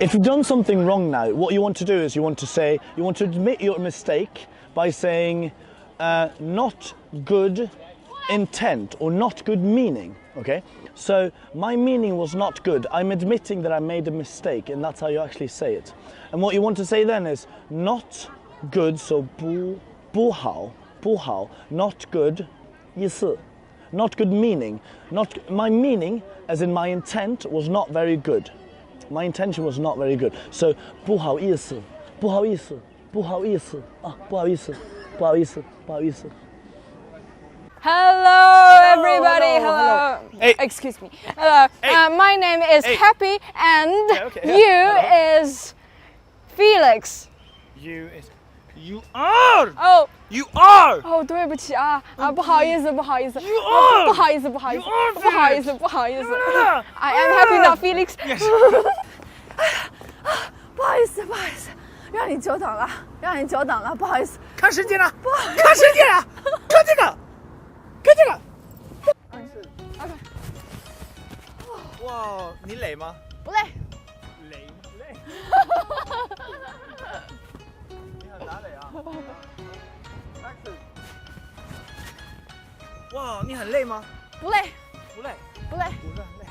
If you've done something wrong now, what you want to do is you want to admit your mistake by saying not good intent or not good meaning, okay? So my meaning was not good. I'm admitting that I made a mistake, and that's how you actually say it. And what you want to say then is not good, so 不好, not good, 意思, not good meaning. My meaning, as in my intent, was not very good. My intention was not very good. So 不好意思, 不好意思, 不好意思, 不好意思, 不好意思, 不好意思. Hello, everybody. Hello. Hey. Excuse me. Hello. Hey. My name is Hey. Happy, and Okay, yeah. you Hello. is Felix. You are. Oh. You are. 哦，对不起啊，不好意思，不好意思， You are. 不好意思，不好意思， You are 不好意思， Felix. 不好意思。 No. I am Happy, not Felix. Yes. 不好意思，不好意思，让你久等了，让你久等了，不好意思。看时间了，看时间了，看这个，看这个。哇，你累吗？不累。累。你很哪累啊？哇，你很累吗？不累，不累，不累。不是很累。